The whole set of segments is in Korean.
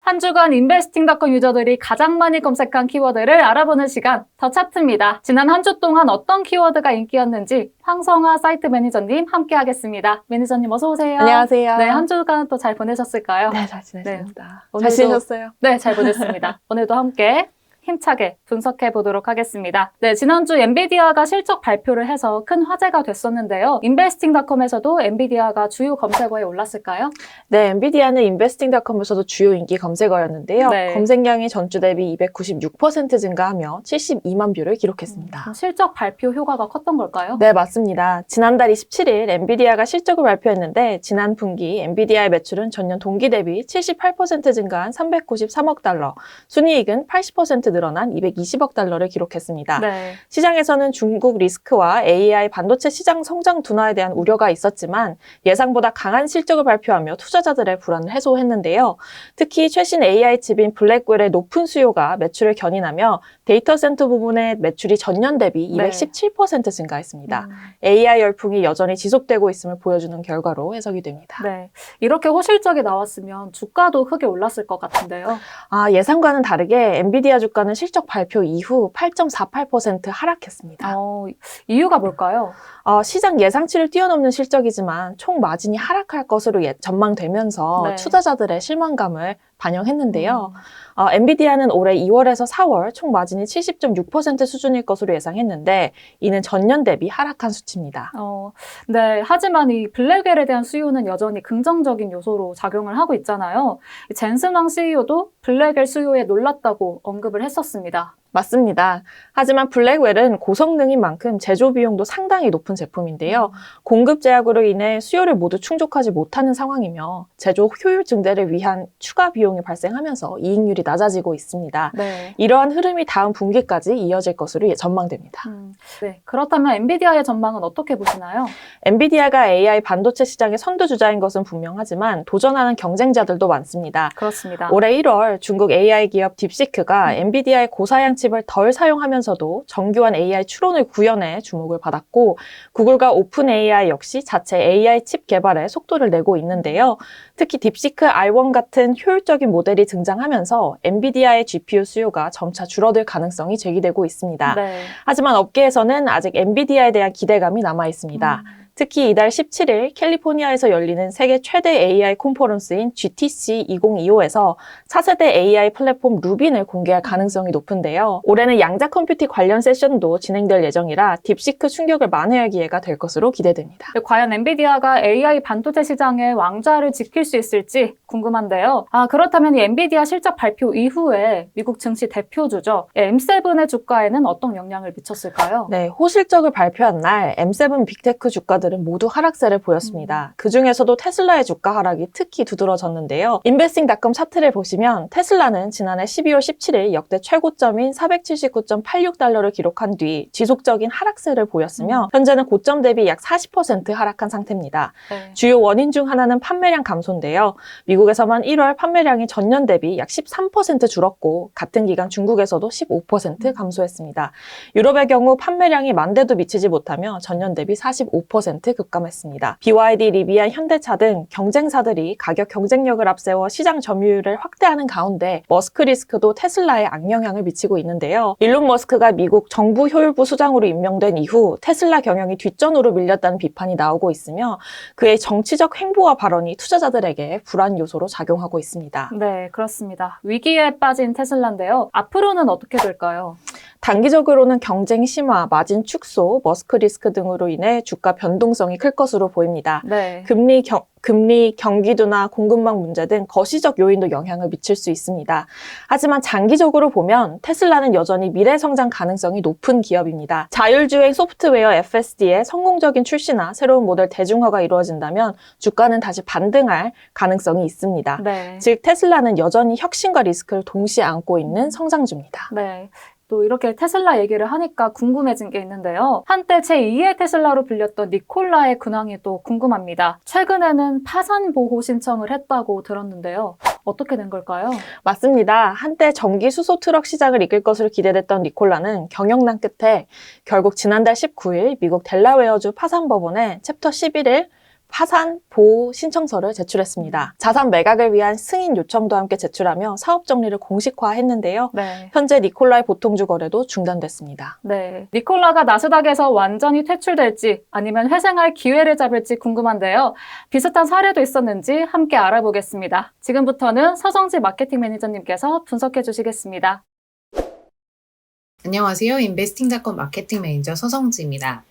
한 주간 인베스팅닷컴 유저들이 가장 많이 검색한 키워드를 알아보는 시간, 더 차트입니다. 지난 한 주 동안 어떤 키워드가 인기였는지 황성아 사이트 매니저님 함께 하겠습니다. 매니저님 어서 오세요. 안녕하세요. 네, 한 주간 또 잘 보내셨을까요? 네, 잘 지냈습니다. 네, 잘 지내셨어요? 네, 잘 보냈습니다. 오늘도 함께 힘차게 분석해 보도록 하겠습니다. 네, 지난주 엔비디아가 실적 발표를 해서 큰 화제가 됐었는데요. 인베스팅닷컴에서도 엔비디아가 주요 검색어에 올랐을까요? 네, 엔비디아는 인베스팅닷컴에서도 주요 인기 검색어였는데요. 네. 검색량이 전주 대비 296% 증가하며 72만 뷰를 기록했습니다. 실적 발표 효과가 컸던 걸까요? 네, 맞습니다. 지난달 27일 엔비디아가 실적을 발표했는데 지난 분기 엔비디아의 매출은 전년 동기 대비 78% 증가한 393억 달러, 순이익은 80% 늘어난 220억 달러를 기록했습니다. 네. 시장에서는 중국 리스크와 AI 반도체 시장 성장 둔화에 대한 우려가 있었지만 예상보다 강한 실적을 발표하며 투자자들의 불안을 해소했는데요. 특히 최신 AI 칩인 블랙웰의 높은 수요가 매출을 견인하며 데이터 센터 부분의 매출이 전년 대비 217% 증가했습니다. AI 열풍이 여전히 지속되고 있음을 보여주는 결과로 해석이 됩니다. 네. 이렇게 호실적이 나왔으면 주가도 크게 올랐을 것 같은데요. 예상과는 다르게 엔비디아 주가는 실적 발표 이후 8.48% 하락했습니다. 이유가 뭘까요? 시장 예상치를 뛰어넘는 실적이지만 총 마진이 하락할 것으로 전망되면서 네. 투자자들의 실망감을 반영했는데요. 엔비디아는 올해 2월에서 4월 총 마진이 70.6% 수준일 것으로 예상했는데 이는 전년 대비 하락한 수치입니다. 네. 하지만 이 블랙웰에 대한 수요는 여전히 긍정적인 요소로 작용을 하고 있잖아요. 젠슨 왕 CEO도 블랙웰 수요에 놀랐다고 언급을 했었습니다. 맞습니다. 하지만 블랙웰은 고성능인 만큼 제조 비용도 상당히 높은 제품인데요. 공급 제약으로 인해 수요를 모두 충족하지 못하는 상황이며 제조 효율 증대를 위한 추가 비용이 발생하면서 이익률이 낮아지고 있습니다. 네. 이러한 흐름이 다음 분기까지 이어질 것으로 전망됩니다. 네. 그렇다면 엔비디아의 전망은 어떻게 보시나요? 엔비디아가 AI 반도체 시장의 선두주자인 것은 분명하지만 도전하는 경쟁자들도 많습니다. 그렇습니다. 올해 1월 중국 AI 기업 딥시크가 엔비디아의 고사양 칩을 덜 사용하면서도 정교한 AI 추론을 구현해 주목을 받았고 구글과 오픈 AI 역시 자체 AI 칩 개발에 속도를 내고 있는데요. 특히 딥시크 R1 같은 효율적인 모델이 등장하면서 엔비디아의 GPU 수요가 점차 줄어들 가능성이 제기되고 있습니다. 네. 하지만 업계에서는 아직 엔비디아에 대한 기대감이 남아 있습니다. 특히 이달 17일 캘리포니아에서 열리는 세계 최대 AI 컨퍼런스인 GTC 2025에서 차세대 AI 플랫폼 루빈을 공개할 가능성이 높은데요. 올해는 양자 컴퓨팅 관련 세션도 진행될 예정이라 딥시크 충격을 만회할 기회가 될 것으로 기대됩니다. 과연 엔비디아가 AI 반도체 시장의 왕좌를 지킬 수 있을지 궁금한데요. 그렇다면 이 엔비디아 실적 발표 이후에 미국 증시 대표주죠. M7의 주가에는 어떤 영향을 미쳤을까요? 네, 호실적을 발표한 날 M7 빅테크 주가들은 모두 하락세를 보였습니다. 그중에서도 테슬라의 주가 하락이 특히 두드러졌는데요. 인베스팅닷컴 차트를 보시면 테슬라는 지난해 12월 17일 역대 최고점인 479.86달러를 기록한 뒤 지속적인 하락세를 보였으며 현재는 고점 대비 약 40% 하락한 상태입니다. 네. 주요 원인 중 하나는 판매량 감소인데요. 미국에서만 1월 판매량이 전년 대비 약 13% 줄었고 같은 기간 중국에서도 15% 감소했습니다. 유럽의 경우 판매량이 만 대도 미치지 못하며 전년 대비 45% 급감했습니다. BYD, 리비안, 현대차 등 경쟁사들이 가격 경쟁력을 앞세워 시장 점유율을 확대하는 가운데 머스크 리스크도 테슬라에 악영향을 미치고 있는데요. 일론 머스크가 미국 정부 효율부 수장으로 임명된 이후 테슬라 경영이 뒷전으로 밀렸다는 비판이 나오고 있으며 그의 정치적 행보와 발언이 투자자들에게 불안 요소로 작용하고 있습니다. 네, 그렇습니다. 위기에 빠진 테슬라인데요. 앞으로는 어떻게 될까요? 단기적으로는 경쟁 심화, 마진 축소, 머스크 리스크 등으로 인해 주가 변동성이 클 것으로 보입니다. 네. 금리, 경기도나 공급망 문제 등 거시적 요인도 영향을 미칠 수 있습니다. 하지만 장기적으로 보면 테슬라는 여전히 미래 성장 가능성이 높은 기업입니다. 자율주행 소프트웨어 FSD의 성공적인 출시나 새로운 모델 대중화가 이루어진다면 주가는 다시 반등할 가능성이 있습니다. 네. 즉 테슬라는 여전히 혁신과 리스크를 동시에 안고 있는 성장주입니다. 네. 또 이렇게 테슬라 얘기를 하니까 궁금해진 게 있는데요. 한때 제2의 테슬라로 불렸던 니콜라의 근황이 또 궁금합니다. 최근에는 파산 보호 신청을 했다고 들었는데요. 어떻게 된 걸까요? 맞습니다. 한때 전기 수소 트럭 시장을 이끌 것으로 기대됐던 니콜라는 경영난 끝에 결국 지난달 19일 미국 델라웨어주 파산법원에 챕터 11일 파산 보호 신청서를 제출했습니다. 자산 매각을 위한 승인 요청도 함께 제출하며 사업 정리를 공식화했는데요. 네. 현재 니콜라의 보통주 거래도 중단됐습니다. 네. 니콜라가 나스닥에서 완전히 퇴출될지 아니면 회생할 기회를 잡을지 궁금한데요. 비슷한 사례도 있었는지 함께 알아보겠습니다. 지금부터는 서성지 마케팅 매니저님께서 분석해 주시겠습니다. 안녕하세요. 인베스팅닷컴 마케팅 매니저 서성지입니다.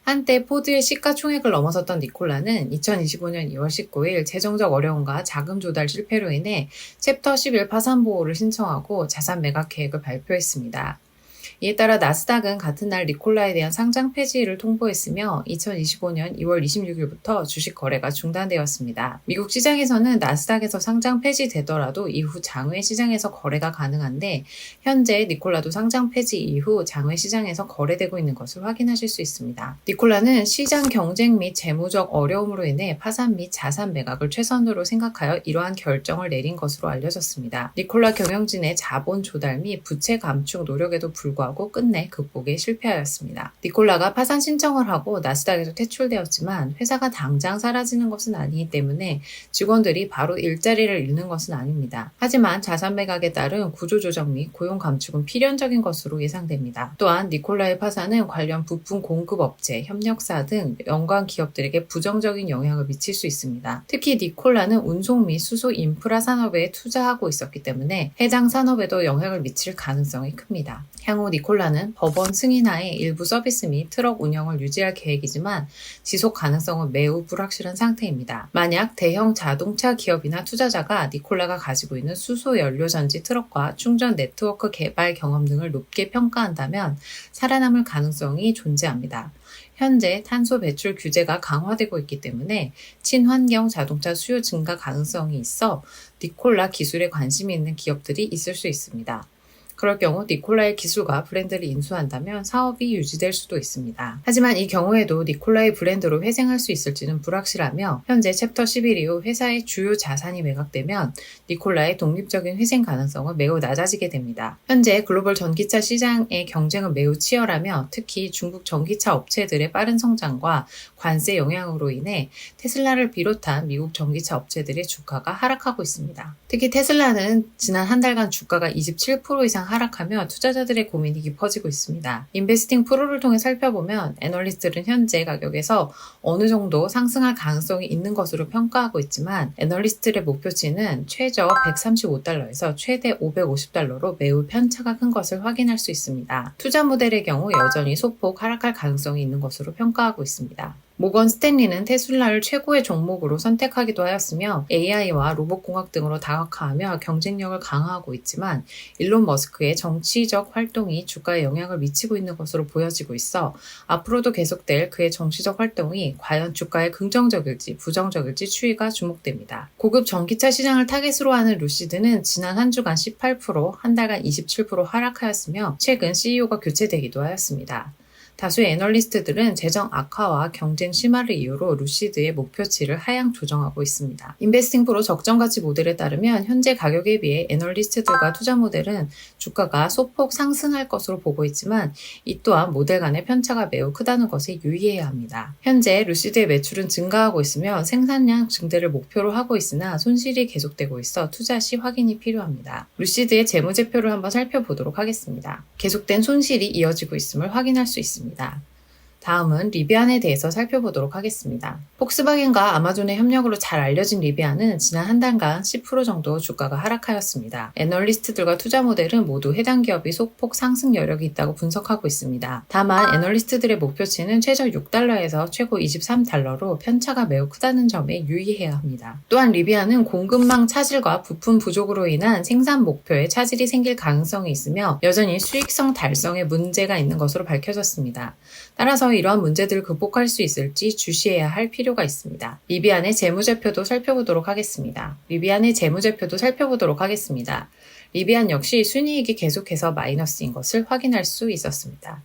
한때 포드의 시가총액을 넘어섰던 니콜라는 2025년 2월 19일 재정적 어려움과 자금 조달 실패로 인해 챕터 11 파산 보호를 신청하고 자산 매각 계획을 발표했습니다. 이에 따라 나스닥은 같은 날 니콜라에 대한 상장 폐지를 통보했으며 2025년 2월 26일부터 주식 거래가 중단되었습니다. 미국 시장에서는 나스닥에서 상장 폐지되더라도 이후 장외 시장에서 거래가 가능한데 현재 니콜라도 상장 폐지 이후 장외 시장에서 거래되고 있는 것을 확인하실 수 있습니다. 니콜라는 시장 경쟁 및 재무적 어려움으로 인해 파산 및 자산 매각을 최선으로 생각하여 이러한 결정을 내린 것으로 알려졌습니다. 니콜라 경영진의 자본 조달 및 부채 감축 노력에도 불구하고 끝내 극복에 실패하였습니다. 니콜라가 파산 신청을 하고 나스닥에서 퇴출되었지만 회사가 당장 사라지는 것은 아니기 때문에 직원들이 바로 일자리를 잃는 것은 아닙니다. 하지만 자산 매각에 따른 구조조정 및 고용 감축은 필연적인 것으로 예상됩니다. 또한 니콜라의 파산은 관련 부품 공급업체, 협력사 등 연관 기업들에게 부정적인 영향을 미칠 수 있습니다. 특히 니콜라는 운송 및 수소 인프라 산업에 투자하고 있었기 때문에 해당 산업에도 영향을 미칠 가능성이 큽니다. 향후 니콜라는 법원 승인하에 일부 서비스 및 트럭 운영을 유지할 계획이지만 지속 가능성은 매우 불확실한 상태입니다. 만약 대형 자동차 기업이나 투자자가 니콜라가 가지고 있는 수소 연료 전지 트럭과 충전 네트워크 개발 경험 등을 높게 평가한다면 살아남을 가능성이 존재합니다. 현재 탄소 배출 규제가 강화되고 있기 때문에 친환경 자동차 수요 증가 가능성이 있어 니콜라 기술에 관심이 있는 기업들이 있을 수 있습니다. 그럴 경우 니콜라의 기술과 브랜드를 인수한다면 사업이 유지될 수도 있습니다. 하지만 이 경우에도 니콜라의 브랜드로 회생할 수 있을지는 불확실하며 현재 챕터 11 이후 회사의 주요 자산이 매각되면 니콜라의 독립적인 회생 가능성은 매우 낮아지게 됩니다. 현재 글로벌 전기차 시장의 경쟁은 매우 치열하며 특히 중국 전기차 업체들의 빠른 성장과 관세 영향으로 인해 테슬라를 비롯한 미국 전기차 업체들의 주가가 하락하고 있습니다. 특히 테슬라는 지난 한 달간 주가가 27% 이상 하락하며 투자자들의 고민이 깊어지고 있습니다. 인베스팅 프로를 통해 살펴보면 애널리스트들은 현재 가격에서 어느 정도 상승할 가능성이 있는 것으로 평가하고 있지만 애널리스트들의 목표치는 최저 135달러에서 최대 550달러로 매우 편차가 큰 것을 확인할 수 있습니다. 투자 모델의 경우 여전히 소폭 하락할 가능성이 있는 것으로 평가하고 있습니다. 모건 스탠리는 테슬라를 최고의 종목으로 선택하기도 하였으며 AI와 로봇공학 등으로 다각화하며 경쟁력을 강화하고 있지만 일론 머스크의 정치적 활동이 주가에 영향을 미치고 있는 것으로 보여지고 있어 앞으로도 계속될 그의 정치적 활동이 과연 주가에 긍정적일지 부정적일지 추이가 주목됩니다. 고급 전기차 시장을 타겟으로 하는 루시드는 지난 한 주간 18%, 한 달간 27% 하락하였으며 최근 CEO가 교체되기도 하였습니다. 다수의 애널리스트들은 재정 악화와 경쟁 심화를 이유로 루시드의 목표치를 하향 조정하고 있습니다. 인베스팅 프로 적정 가치 모델에 따르면 현재 가격에 비해 애널리스트들과 투자 모델은 주가가 소폭 상승할 것으로 보고 있지만 이 또한 모델 간의 편차가 매우 크다는 것에 유의해야 합니다. 현재 루시드의 매출은 증가하고 있으며 생산량 증대를 목표로 하고 있으나 손실이 계속되고 있어 투자 시 확인이 필요합니다. 루시드의 재무제표를 한번 살펴보도록 하겠습니다. 계속된 손실이 이어지고 있음을 확인할 수 있습니다. 다음은 리비안에 대해서 살펴보도록 하겠습니다. 폭스바겐과 아마존의 협력으로 잘 알려진 리비안은 지난 한 달간 10% 정도 주가가 하락하였습니다. 애널리스트들과 투자 모델은 모두 해당 기업이 소폭 상승 여력이 있다고 분석하고 있습니다. 다만 애널리스트들의 목표치는 최저 6달러에서 최고 23달러로 편차가 매우 크다는 점에 유의해야 합니다. 또한 리비안은 공급망 차질과 부품 부족으로 인한 생산 목표에 차질이 생길 가능성이 있으며 여전히 수익성 달성에 문제가 있는 것으로 밝혀졌습니다. 따라서 이러한 문제들을 극복할 수 있을지 주시해야 할 필요가 있습니다. 리비안의 재무제표도 살펴보도록 하겠습니다. 리비안 역시 순이익이 계속해서 마이너스인 것을 확인할 수 있었습니다.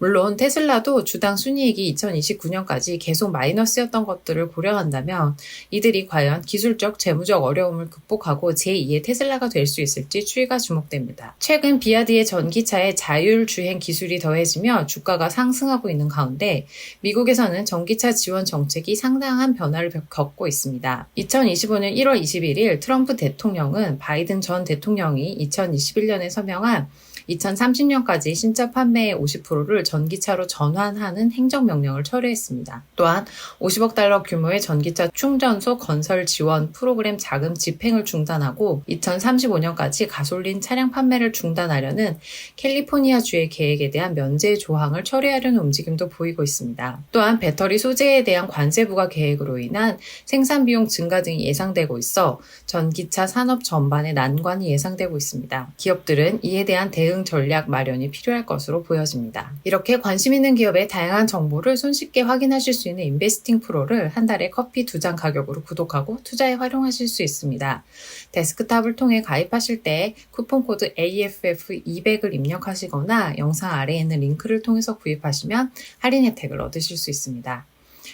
물론 테슬라도 주당 순이익이 2029년까지 계속 마이너스였던 것들을 고려한다면 이들이 과연 기술적, 재무적 어려움을 극복하고 제2의 테슬라가 될 수 있을지 추이가 주목됩니다. 최근 비아드의 전기차에 자율주행 기술이 더해지며 주가가 상승하고 있는 가운데 미국에서는 전기차 지원 정책이 상당한 변화를 겪고 있습니다. 2025년 1월 21일 트럼프 대통령은 바이든 전 대통령이 2021년에 서명한 2030년까지 신차 판매의 50%를 전기차로 전환하는 행정명령을 철회했습니다. 또한 50억 달러 규모의 전기차 충전소 건설 지원 프로그램 자금 집행을 중단하고 2035년까지 가솔린 차량 판매를 중단하려는 캘리포니아주의 계획에 대한 면제 조항을 처리하려는 움직임도 보이고 있습니다. 또한 배터리 소재에 대한 관세 부과 계획으로 인한 생산 비용 증가 등이 예상되고 있어 전기차 산업 전반에 난관이 예상되고 있습니다. 기업들은 이에 대한 대응 전략 마련이 필요할 것으로 보여집니다. 이렇게 관심 있는 기업의 다양한 정보를 손쉽게 확인하실 수 있는 인베스팅 프로를 한 달에 커피 2잔 가격으로 구독하고 투자에 활용하실 수 있습니다. 데스크탑을 통해 가입하실 때 쿠폰코드 AFF200을 입력하시거나 영상 아래에 있는 링크를 통해서 구입하시면 할인 혜택을 얻으실 수 있습니다.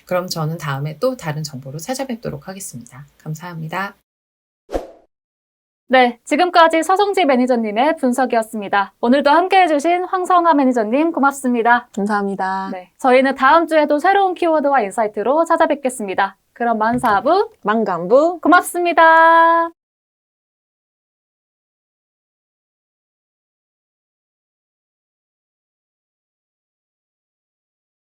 그럼 저는 다음에 또 다른 정보로 찾아뵙도록 하겠습니다. 감사합니다. 네, 지금까지 서성지 매니저님의 분석이었습니다. 오늘도 함께 해주신 황성아 매니저님 고맙습니다. 감사합니다. 네, 저희는 다음 주에도 새로운 키워드와 인사이트로 찾아뵙겠습니다. 그럼 만사부 만감부 고맙습니다.